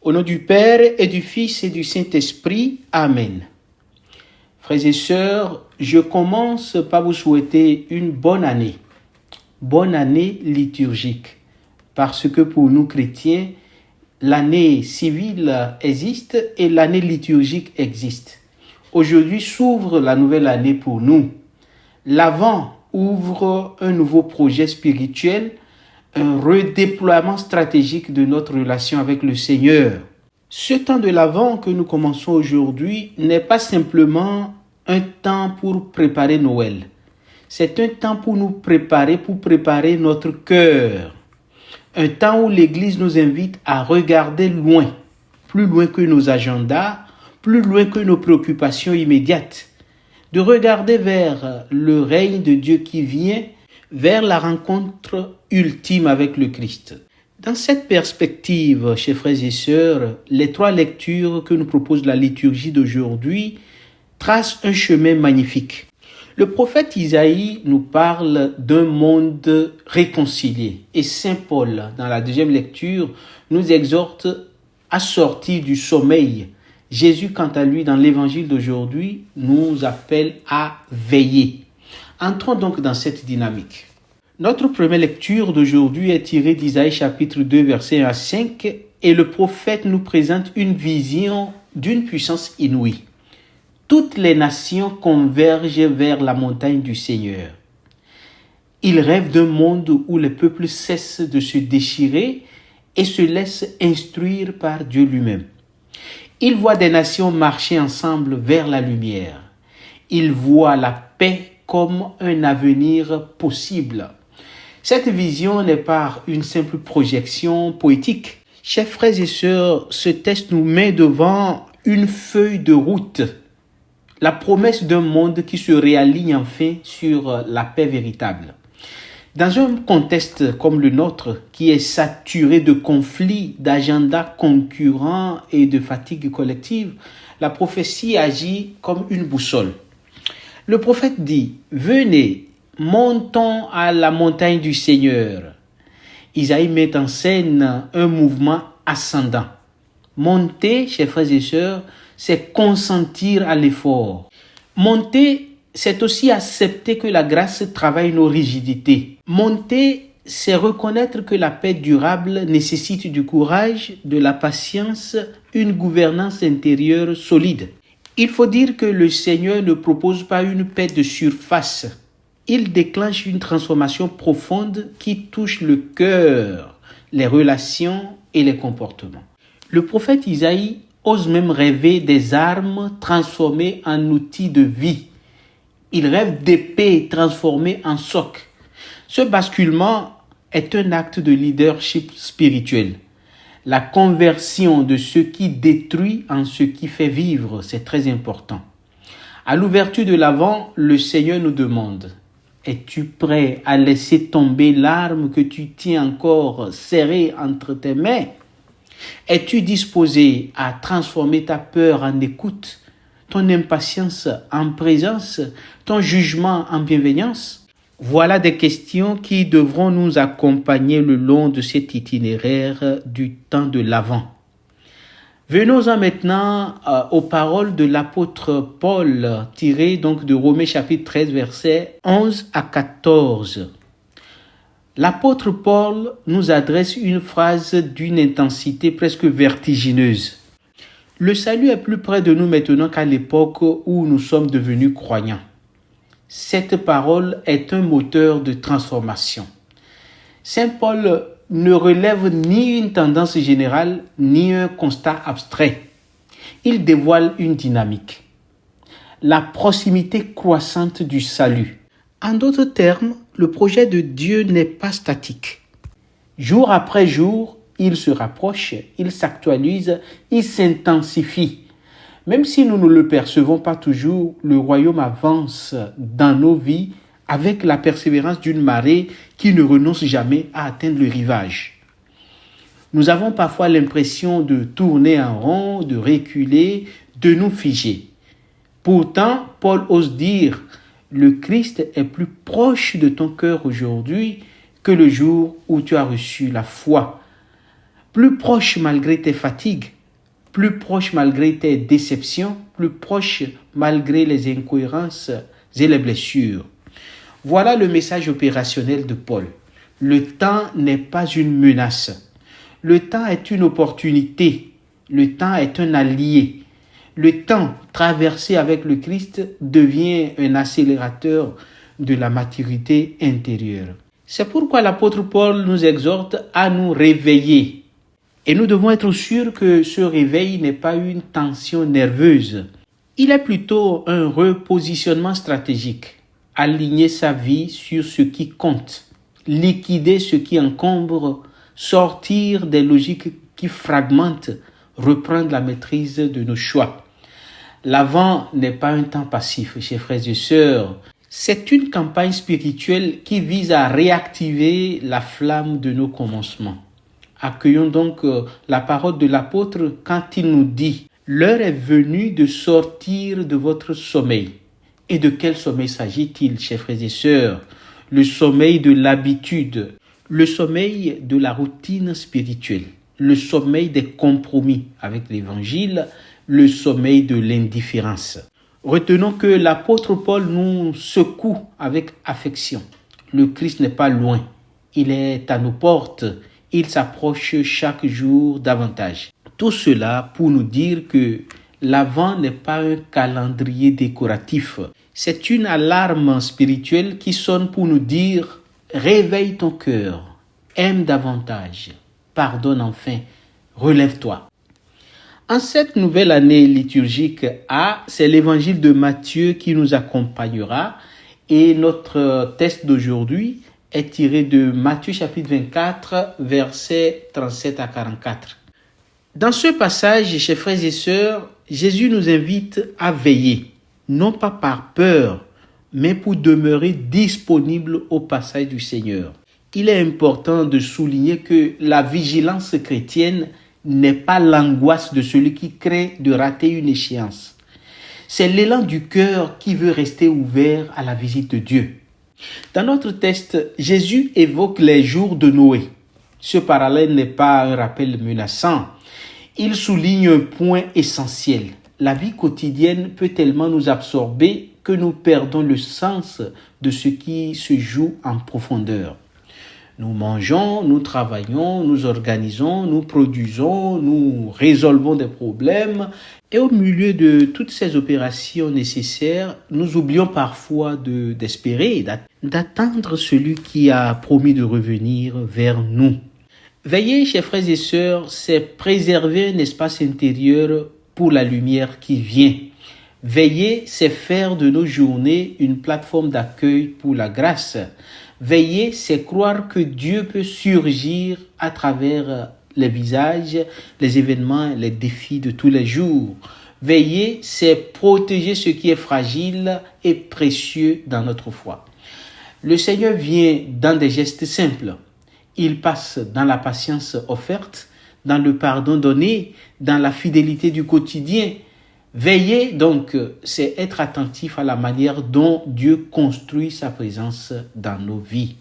Au nom du Père et du Fils et du Saint-Esprit. Amen. Frères et sœurs, je commence par vous souhaiter une bonne année. Bonne année liturgique. Parce que pour nous chrétiens, l'année civile existe et l'année liturgique existe. Aujourd'hui s'ouvre la nouvelle année pour nous. L'Avent ouvre un nouveau projet spirituel, un redéploiement stratégique de notre relation avec le Seigneur. Ce temps de l'Avent que nous commençons aujourd'hui n'est pas simplement un temps pour préparer Noël. C'est un temps pour nous préparer, pour préparer notre cœur. Un temps où l'Église nous invite à regarder loin, plus loin que nos agendas, plus loin que nos préoccupations immédiates. De regarder vers le règne de Dieu qui vient, vers la rencontre ultime avec le Christ. Dans cette perspective, chers frères et sœurs, les 3 lectures que nous propose la liturgie d'aujourd'hui tracent un chemin magnifique. Le prophète Isaïe nous parle d'un monde réconcilié et Saint Paul, dans la 2e lecture, nous exhorte à sortir du sommeil. Jésus, quant à lui, dans l'évangile d'aujourd'hui, nous appelle à veiller. Entrons donc dans cette dynamique. Notre première lecture d'aujourd'hui est tirée d'Isaïe chapitre 2, versets 1 à 5, et le prophète nous présente une vision d'une puissance inouïe. Toutes les nations convergent vers la montagne du Seigneur. Il rêve d'un monde où les peuples cessent de se déchirer et se laissent instruire par Dieu lui-même. Il voit des nations marcher ensemble vers la lumière. Il voit la paix comme un avenir possible. Cette vision n'est pas une simple projection poétique. Chers frères et sœurs, ce texte nous met devant une feuille de route, la promesse d'un monde qui se réaligne enfin sur la paix véritable. Dans un contexte comme le nôtre, qui est saturé de conflits, d'agendas concurrents et de fatigue collective, la prophétie agit comme une boussole. Le prophète dit « Venez, montons à la montagne du Seigneur ». Isaïe met en scène un mouvement ascendant. Monter, chers frères et sœurs, c'est consentir à l'effort. Monter, c'est aussi accepter que la grâce travaille nos rigidités. Monter, c'est reconnaître que la paix durable nécessite du courage, de la patience, une gouvernance intérieure solide. Il faut dire que le Seigneur ne propose pas une paix de surface. Il déclenche une transformation profonde qui touche le cœur, les relations et les comportements. Le prophète Isaïe ose même rêver des armes transformées en outils de vie. Il rêve d'épées transformées en socs. Ce basculement est un acte de leadership spirituel. La conversion de ce qui détruit en ce qui fait vivre, c'est très important. À l'ouverture de l'Avent, le Seigneur nous demande « Es-tu prêt à laisser tomber l'arme que tu tiens encore serrée entre tes mains ? Es-tu disposé à transformer ta peur en écoute, ton impatience en présence, ton jugement en bienveillance ?» Voilà des questions qui devront nous accompagner le long de cet itinéraire du temps de l'Avent. Venons-en maintenant aux paroles de l'apôtre Paul, tirées donc de Romains chapitre 13, versets 11 à 14. L'apôtre Paul nous adresse une phrase d'une intensité presque vertigineuse. Le salut est plus près de nous maintenant qu'à l'époque où nous sommes devenus croyants. Cette parole est un moteur de transformation. Saint Paul ne relève ni une tendance générale, ni un constat abstrait. Il dévoile une dynamique. La proximité croissante du salut. En d'autres termes, le projet de Dieu n'est pas statique. Jour après jour, il se rapproche, il s'actualise, il s'intensifie. Même si nous ne le percevons pas toujours, le royaume avance dans nos vies avec la persévérance d'une marée qui ne renonce jamais à atteindre le rivage. Nous avons parfois l'impression de tourner en rond, de reculer, de nous figer. Pourtant, Paul ose dire « Le Christ est plus proche de ton cœur aujourd'hui que le jour où tu as reçu la foi. » plus proche malgré tes fatigues, plus proche malgré tes déceptions, plus proche malgré les incohérences et les blessures. Voilà le message opérationnel de Paul. Le temps n'est pas une menace. Le temps est une opportunité. Le temps est un allié. Le temps traversé avec le Christ devient un accélérateur de la maturité intérieure. C'est pourquoi l'apôtre Paul nous exhorte à nous réveiller. Et nous devons être sûrs que ce réveil n'est pas une tension nerveuse. Il est plutôt un repositionnement stratégique. Aligner sa vie sur ce qui compte. Liquider ce qui encombre. Sortir des logiques qui fragmentent. Reprendre la maîtrise de nos choix. L'Avent n'est pas un temps passif, chers frères et sœurs. C'est une campagne spirituelle qui vise à réactiver la flamme de nos commencements. Accueillons donc la parole de l'apôtre quand il nous dit « L'heure est venue de sortir de votre sommeil ». Et de quel sommeil s'agit-il, chers frères et sœurs? Le sommeil de l'habitude, le sommeil de la routine spirituelle, le sommeil des compromis avec l'Évangile, le sommeil de l'indifférence. Retenons que l'apôtre Paul nous secoue avec affection. Le Christ n'est pas loin, il est à nos portes, il s'approche chaque jour davantage. Tout cela pour nous dire que l'Avent n'est pas un calendrier décoratif. C'est une alarme spirituelle qui sonne pour nous dire « Réveille ton cœur, aime davantage, pardonne enfin, relève-toi ». En cette nouvelle année liturgique A, c'est l'évangile de Matthieu qui nous accompagnera et notre texte d'aujourd'hui est tiré de Matthieu chapitre 24, versets 37 à 44. Dans ce passage, chers frères et sœurs, Jésus nous invite à veiller, non pas par peur, mais pour demeurer disponible au passage du Seigneur. Il est important de souligner que la vigilance chrétienne n'est pas l'angoisse de celui qui craint de rater une échéance. C'est l'élan du cœur qui veut rester ouvert à la visite de Dieu. Dans notre texte, Jésus évoque les jours de Noé. Ce parallèle n'est pas un rappel menaçant. Il souligne un point essentiel. La vie quotidienne peut tellement nous absorber que nous perdons le sens de ce qui se joue en profondeur. Nous mangeons, nous travaillons, nous organisons, nous produisons, nous résolvons des problèmes. Et au milieu de toutes ces opérations nécessaires, nous oublions parfois d'espérer, d'attendre celui qui a promis de revenir vers nous. Veiller, chers frères et sœurs, c'est préserver un espace intérieur pour la lumière qui vient. Veiller, c'est faire de nos journées une plateforme d'accueil pour la grâce. Veiller, c'est croire que Dieu peut surgir à travers les visages, les événements, les défis de tous les jours. Veiller, c'est protéger ce qui est fragile et précieux dans notre foi. Le Seigneur vient dans des gestes simples. Il passe dans la patience offerte, dans le pardon donné, dans la fidélité du quotidien. Veiller, donc, c'est être attentif à la manière dont Dieu construit sa présence dans nos vies.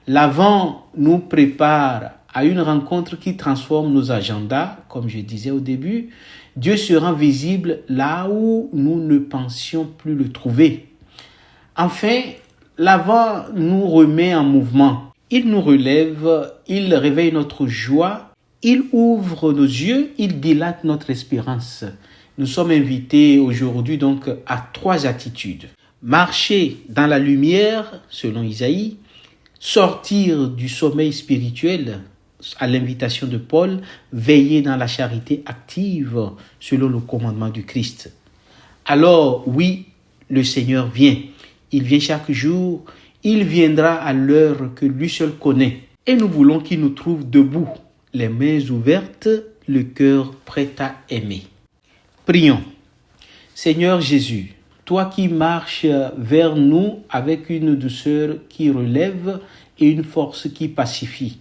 L'Avent nous prépare à une rencontre qui transforme nos agendas, comme je disais au début. Dieu se rend visible là où nous ne pensions plus le trouver. Enfin, l'Avent nous remet en mouvement. Il nous relève, il réveille notre joie, il ouvre nos yeux, il dilate notre espérance. Nous sommes invités aujourd'hui donc à 3 attitudes. Marcher dans la lumière, selon Isaïe, sortir du sommeil spirituel, à l'invitation de Paul, veiller dans la charité active, selon le commandement du Christ. Alors, oui, le Seigneur vient. Il vient chaque jour, il viendra à l'heure que lui seul connaît. Et nous voulons qu'il nous trouve debout, les mains ouvertes, le cœur prêt à aimer. Prions. Seigneur Jésus, toi qui marches vers nous avec une douceur qui relève et une force qui pacifie,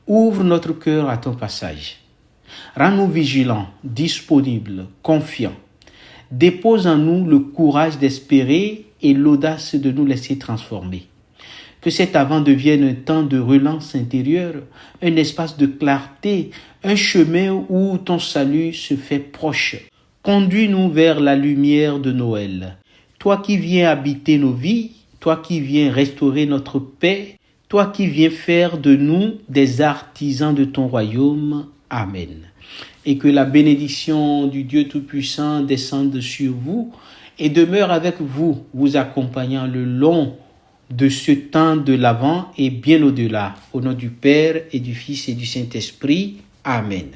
ouvre notre cœur à ton passage. Rends-nous vigilants, disponibles, confiants. Dépose en nous le courage d'espérer et l'audace de nous laisser transformer. Que cet Avent devienne un temps de relance intérieure, un espace de clarté, un chemin où ton salut se fait proche. Conduis-nous vers la lumière de Noël. Toi qui viens habiter nos vies, toi qui viens restaurer notre paix, toi qui viens faire de nous des artisans de ton royaume. Amen. Et que la bénédiction du Dieu Tout-Puissant descende sur vous et demeure avec vous, vous accompagnant le long de ce temps de l'Avent et bien au-delà. Au nom du Père et du Fils et du Saint-Esprit. Amen.